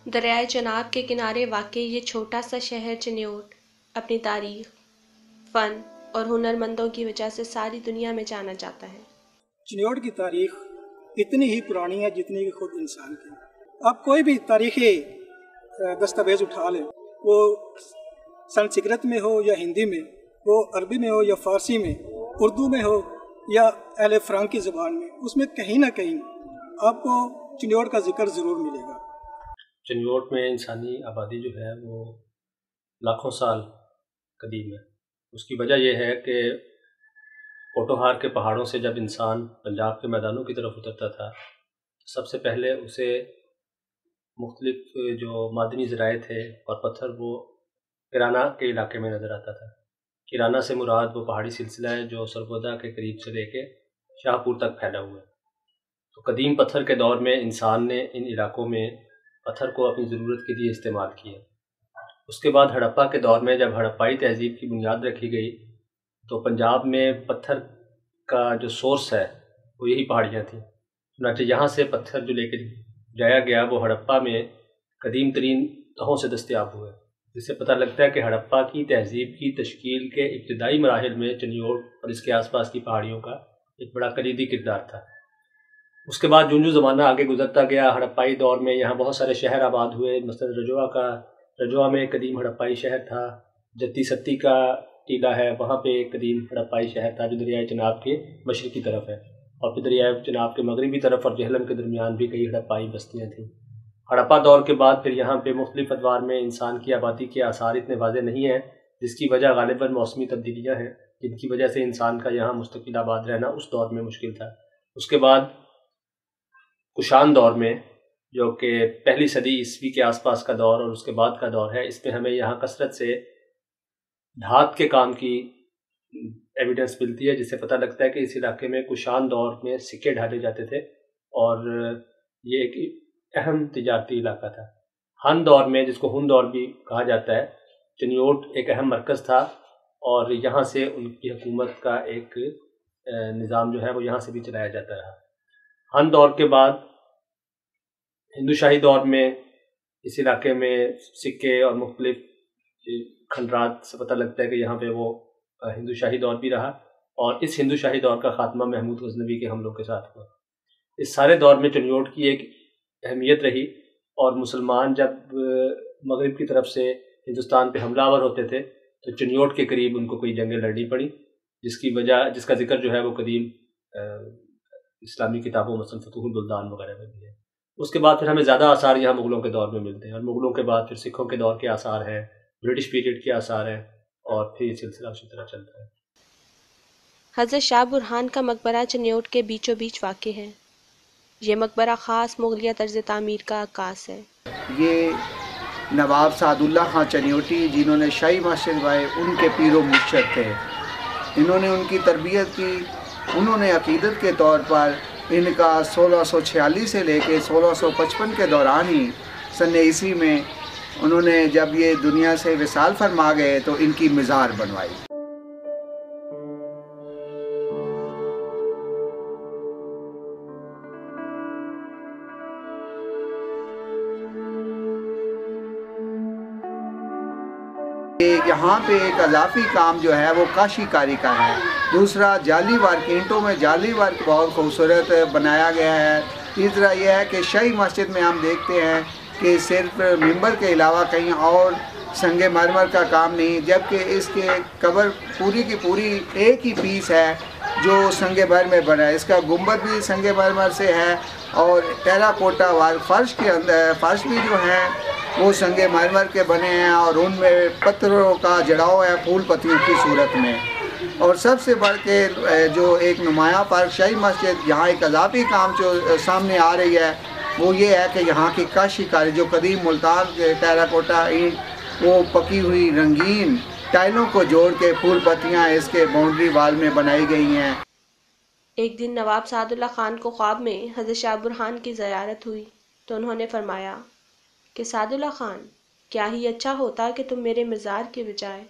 दरियाए चनाब के किनारे वाक़ई ये छोटा सा शहर चिन्योट अपनी तारीख, फ़न और हुनरमंदों की वजह से सारी दुनिया में जाना जाता है। चिन्योट की तारीख इतनी ही पुरानी है जितनी कि खुद इंसान की। आप कोई भी तारीख़ी दस्तावेज उठा लें, वो संस्कृत में हो या हिंदी में, वो अरबी में हो या फ़ारसी में, उर्दू में हो या अहले फ़्रांस की ज़बान में, उसमें कहीं ना कहीं आपको चिन्योट का जिक्र ज़रूर मिलेगा। चिन्योट में इंसानी आबादी जो है वो लाखों साल कदीम है। उसकी वजह यह है कि पोटोहार के पहाड़ों से जब इंसान पंजाब के मैदानों की तरफ उतरता था, सबसे पहले उसे मुख्तलिफ जो मादनी ज़राए थे और पत्थर वो किराना के इलाके में नज़र आता था। किराना से मुराद वो पहाड़ी सिलसिला है जो सरगोदा के करीब से लेके शाहपुर तक फैला हुआ है। तो कदीम पत्थर के दौर में इंसान ने इन इलाकों में पत्थर को अपनी ज़रूरत के लिए इस्तेमाल किया। उसके बाद हड़प्पा के दौर में जब हड़प्पाई तहज़ीब की बुनियाद रखी गई तो पंजाब में पत्थर का जो सोर्स है वो यही पहाड़ियाँ थीं। चुनांचे यहाँ से पत्थर जो लेकर जाया गया वो हड़प्पा में कदीम तरीन तहों से दस्तयाब हुए, जिससे पता लगता है कि हड़प्पा की तहज़ीब की तश्कील के इब्तदाई मराहिल में चिन्योट और इसके आसपास की पहाड़ियों का एक बड़ा कलीदी किरदार था। उसके बाद जो ज़माना आगे गुजरता गया, हड़प्पाई दौर में यहाँ बहुत सारे शहर आबाद हुए। मसलन रजोआ में कदीम हड़प्पाई शहर था। जत्ती सत्ती का टीला है, वहाँ पे एक कदीम हड़प्पाई शहर था जो दरियाए चनाब के मशरक़ी तरफ है, और फिर दरियाए चनाब के मगरबी तरफ और जहलम के दरमियान भी कई हड़प्पाई बस्तियाँ थीं। हड़प्पा दौर के बाद फिर यहाँ पे मुख्तलिफ अदवार में इंसान की आबादी के आसार इतने वाज़ेह नहीं हैं, जिसकी वजह गालिबन मौसमी तब्दीलियाँ हैं, जिनकी वजह से इंसान का यहाँ मुस्तकिल आबाद रहना उस दौर में मुश्किल था। उसके बाद कुशान दौर में, जो कि पहली सदी ईस्वी के आसपास का दौर और उसके बाद का दौर है, इसमें हमें यहाँ कसरत से धात के काम की एविडेंस मिलती है, जिससे पता लगता है कि इस इलाके में कुशान दौर में सिक्के ढाले जाते थे और ये एक अहम तिजारती इलाका था। हन दौर में, जिसको हुन दौर भी कहा जाता है, चिन्योट एक अहम मरकज़ था और यहाँ से उनकी हुकूमत का एक निज़ाम जो है वो यहाँ से भी चलाया जाता रहा। हन दौर के बाद हिंदू शाही दौर में इस इलाके में सिक्के और मुख्तलिफ खंडरात से पता लगता है कि यहाँ पे वो हिंदू शाही दौर भी रहा, और इस हिंदू शाही दौर का ख़ात्मा महमूद गज़नवी के हमलों के साथ हुआ। इस सारे दौर में चिन्योट की एक अहमियत रही, और मुसलमान जब मगरिब की तरफ से हिंदुस्तान पे हमलावर होते थे तो चिन्योट के करीब उनको कोई जंगें लड़नी पड़ी, जिसका जिक्र जो है वो कदीम इस्लामी किताबों मसलन फतहुल बुल्दान वगैरह में भी है। उसके बाद फिर हमें ज़्यादा आसार यहाँ मुग़लों के दौर में मिलते हैं, और मुग़लों के बाद फिर सिखों के दौर के आसार हैं, ब्रिटिश पीरियड के आसार हैं, और फिर ये सिलसिला उसी तरह चलता है। हज़रत शाह बुरहान का मकबरा चिन्योट के बीचों बीच वाक़ है। ये मकबरा ख़ास मुग़लिया तर्ज़ तामीर का अक्कास है। ये नवाब सादुल्ला खां चिन्योटी, जिन्होंने शाही मस्जिद बनाए, उनके पीरो मुर्शद थे। इन्होंने उनकी तरबियत की। उन्होंने अक़ीदत के तौर पर इनका 1646 से लेके 1655 के दौरान ही सन ईस्वी में उन्होंने, जब ये दुनिया से विसाल फरमा गए, तो इनकी मज़ार बनवाई। यहाँ पे एक अज़ाफ़ी काम जो है वो काशीकारी का है। दूसरा, जाली वर्क, ईंटों में जाली वर्क बहुत खूबसूरत बनाया गया है। तीसरा यह है कि शाही मस्जिद में हम देखते हैं कि सिर्फ मिंबर के अलावा कहीं और संगे मरमर का काम नहीं, जबकि इसके कबर पूरी की पूरी एक ही पीस है जो संगे मर में बना है। इसका गुंबद भी संगे मरमर से है, और टेराकोटा वर्क, फर्श भी जो है वो संगे मरमर के बने हैं, और उनमें पत्थरों का जड़ाव है फूल पत्तियों की सूरत में। और सबसे बढ़ के जो एक नुमाया फ़र्क शाही मस्जिद, यहाँ एक अज़ाफ़ी काम जो सामने आ रही है, वो ये है कि यहाँ की काशीकारी, जो कदीम मुल्तान के टेराकोटा ईंट, वो पकी हुई रंगीन टाइलों को जोड़ के फूल पत्तियाँ इसके बाउंड्री वाल में बनाई गई हैं। एक दिन नवाब सादुल्ला खान को ख्वाब में हज़रत शाह बुरहान की ज़ियारत हुई तो उन्होंने फरमाया कि सादुल्ला खान, क्या ही अच्छा होता कि तुम मेरे मज़ार के बजाय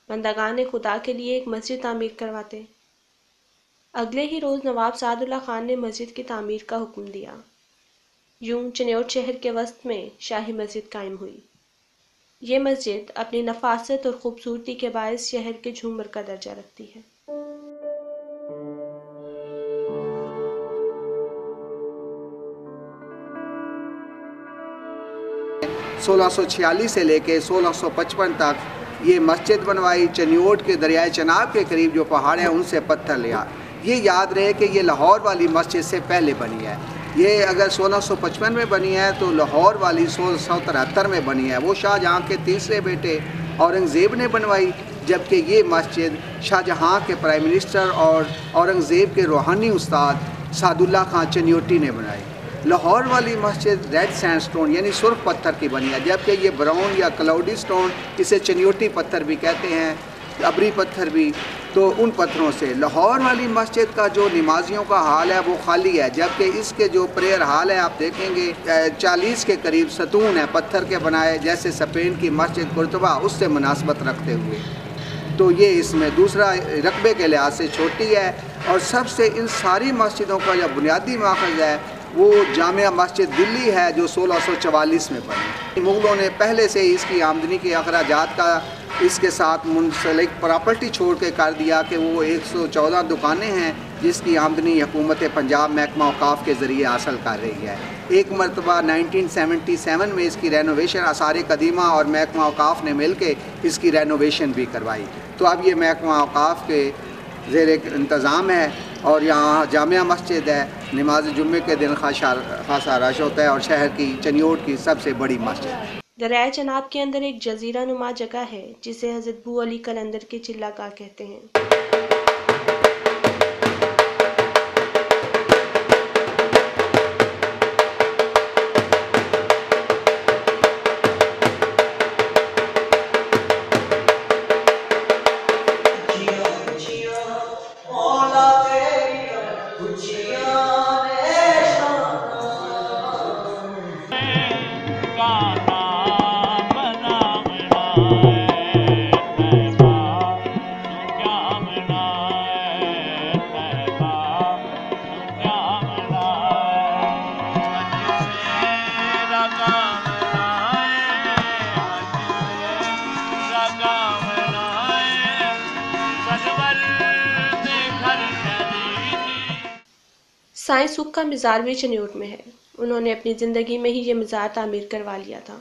बंदगान खुदा के लिए एक मस्जिद तामीर करवाते। अगले ही रोज़ नवाब सादुल्ला खान ने मस्जिद की तामीर का हुक्म दिया। यूं चिन्योट शहर के वस्त में शाही मस्जिद कायम हुई। ये मस्जिद अपनी नफासत और ख़ूबसूरती के बायस शहर के झूमर का दर्जा रखती है। 1646 से लेके 1655 तक ये मस्जिद बनवाई। चनियोट के दरियाए चनाब के करीब जो पहाड़ हैं उनसे पत्थर लिया। ये याद रहे कि ये लाहौर वाली मस्जिद से पहले बनी है। ये अगर 1655 में बनी है तो लाहौर वाली 1673 में बनी है। वो शाहजहाँ के तीसरे बेटे औरंगज़ेब ने बनवाई, जबकि ये मस्जिद शाहजहाँ के प्राइम मिनिस्टर और औरंगज़ेब के रूहानी उस्ताद सादुल्ला खान चनियोटी ने बनाई। लाहौर वाली मस्जिद रेड सैंडस्टोन यानी सुर्ख पत्थर की बनी है, जबकि ये ब्राउन या क्लाउडी स्टोन, इसे चनियोटी पत्थर भी कहते हैं, अबरी पत्थर भी, तो उन पत्थरों से। लाहौर वाली मस्जिद का जो नमाजियों का हाल है वो खाली है, जबकि इसके जो प्रेयर हाल है आप देखेंगे 40 के करीब सतून है पत्थर के बनाए, जैसे स्पेन की मस्जिद कुर्तबा उससे मुनासबत रखते हुए। तो ये इसमें दूसरा रकबे के लिहाज से छोटी है। और सबसे इन सारी मस्जिदों का जो बुनियादी माखज़ है वो जामिया मस्जिद दिल्ली है, जो 1644 में बनी। मुग़लों ने पहले से ही इसकी आमदनी के अखराजात का इसके साथ मुंसलिक प्रॉपर्टी छोड़ के कर दिया कि वो 114 दुकानें हैं जिसकी आमदनी हुकूमत पंजाब महकमा औकाफ़ के ज़रिए हासिल कर रही है। एक मरतबा 1977 में इसकी रेनोवेशन आसार कदीमा और महकमा औकाफ़ ने मिल के इसकी रेनोवेशन भी करवाई। तो अब ये महकमा औकाफ़ के ज़ेर इंतज़ाम है और यहाँ जामिया मस्जिद है। नमाज जुम्मे के दिन खासा रश होता है और शहर की चनियोट की सबसे बड़ी मस्जिद। दरियाए चनाब के अंदर एक जजीरा नुमा जगह है जिसे हज़रत बू अली कलंदर की चिल्लागाह कहते हैं। साईं सुख का मज़ार भी चनियोट में है। उन्होंने अपनी ज़िंदगी में ही ये मज़ार तामीर करवा लिया था।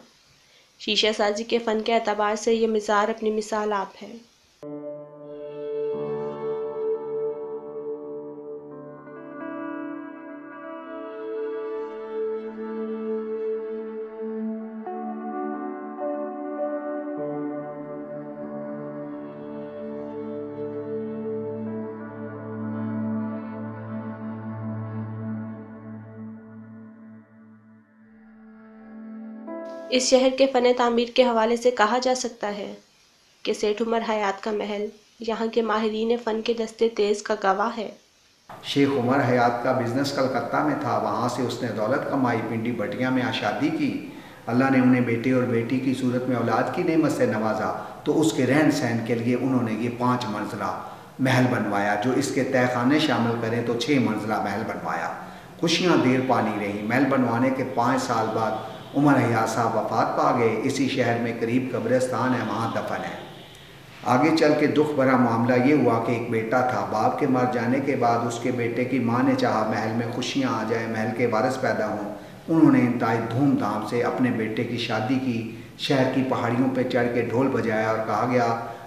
शीशा साजी के फ़न के एतबार से ये मज़ार अपनी मिसाल आप है। इस शहर के फ़न तामीर के हवाले से कहा जा सकता है कि सेठ उमर हयात का महल यहाँ के माहिरीन फ़न के दस्ते तेज़ का गवाह है। शेख उमर हयात का बिज़नेस कलकत्ता में था, वहाँ से उसने दौलत कमाई, पिंडी बटिया में शादी की। अल्लाह ने उन्हें बेटे और बेटी की सूरत में औलाद की नेमत से नवाजा, तो उसके रहन सहन के लिए उन्होंने ये 5 मंजिला महल बनवाया, जो इसके तहखाने शामिल करें तो 6 मंजिला महल बनवाया। खुशियाँ देर पानी रही। महल बनवाने के 5 साल बाद उमर हयात साहब वफ़ात पा गए। इसी शहर में करीब कब्रिस्तान है, वहाँ दफन है। आगे चल के दुख भरा मामला ये हुआ कि एक बेटा था। बाप के मर जाने के बाद उसके बेटे की माँ ने चाहा महल में खुशियाँ आ जाए, महल के वारिस पैदा हों। उन्होंने इंतहाई धूमधाम से अपने बेटे की शादी की। शहर की पहाड़ियों पर चढ़ के ढोल बजाया और कहा गया,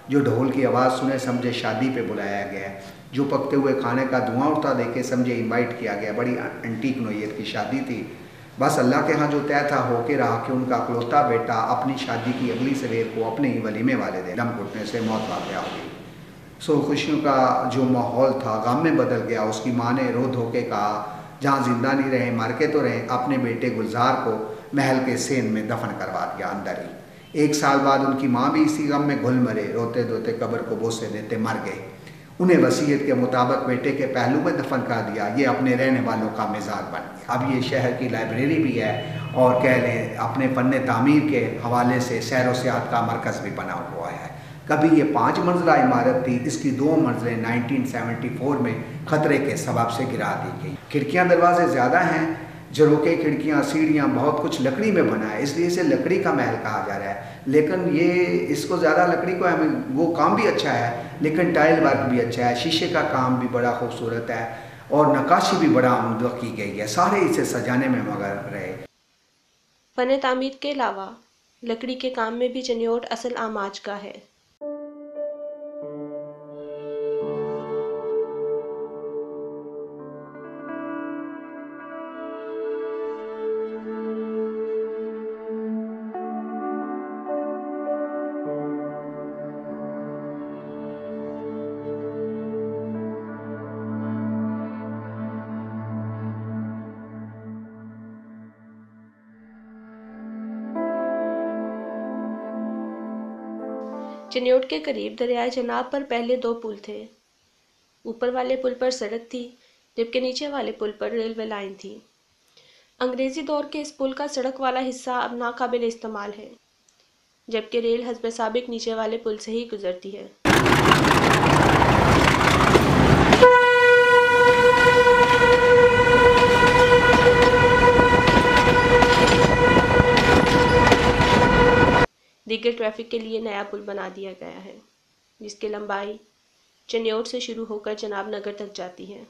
जो ढोल की आवाज़ सुने समझे शादी पे बुलाया गया। जो पकते हुए खाने का धुआं उठता देखे समझे इन्वाइट किया गया। बड़ी एंटीक नोयत की शादी थी। बस अल्लाह के यहाँ जो तय था होके रहा कि उनका इकलौता बेटा अपनी शादी की अगली सवेर को अपने ही वलीमे वाले दिन दम घुटने से मौत वाक़या हो गई। सो खुशियों का जो माहौल था गम में बदल गया। उसकी माँ ने रो धो के कहा, जहाँ जिंदा नहीं रहे मर के तो रहे। अपने बेटे गुलजार को महल के सेन में दफन करवा दिया अंदर ही। 1 साल बाद उनकी माँ भी इसी गम में घुल मरे, रोते धोते कब्र को बोसे देते मर गए। उन्हें वसीयत के मुताबिक बेटे के पहलू में दफन कर दिया। ये अपने रहने वालों का मिजाज बन गया। अब ये शहर की लाइब्रेरी भी है और कह लें अपने फन तामीर के हवाले से सैर व सियाहत का मरकज़ भी बना हुआ है। कभी ये 5 मंजिला इमारत थी, इसकी 2 मंजिलें 1974 में ख़तरे के सबब से गिरा दी गई। खिड़कियाँ दरवाजे ज़्यादा हैं झरोके, खिड़कियाँ, सीढ़ियाँ, बहुत कुछ लकड़ी में बना है, इसलिए इसे लकड़ी का महल कहा जा रहा है। लेकिन ये इसको ज़्यादा लकड़ी को हमें वो काम भी अच्छा है, लेकिन टाइल वर्क भी अच्छा है, शीशे का काम भी बड़ा खूबसूरत है और नक्काशी भी बड़ा उम्दा की गई है। सारे इसे सजाने में मगर रहे। फन तामीर के अलावा लकड़ी के काम में भी चनियोट असल आमाज का है। चनियोट के करीब दरियाए जनाब पर पहले 2 पुल थे। ऊपर वाले पुल पर सड़क थी, जबकि नीचे वाले पुल पर रेलवे लाइन थी। अंग्रेजी दौर के इस पुल का सड़क वाला हिस्सा अब नाकाबिल इस्तेमाल है, जबकि रेल हस्ब साबिक नीचे वाले पुल से ही गुजरती है। दीगर ट्रैफिक के लिए नया पुल बना दिया गया है, जिसकी लंबाई चनियोट से शुरू होकर जनाब नगर तक जाती है।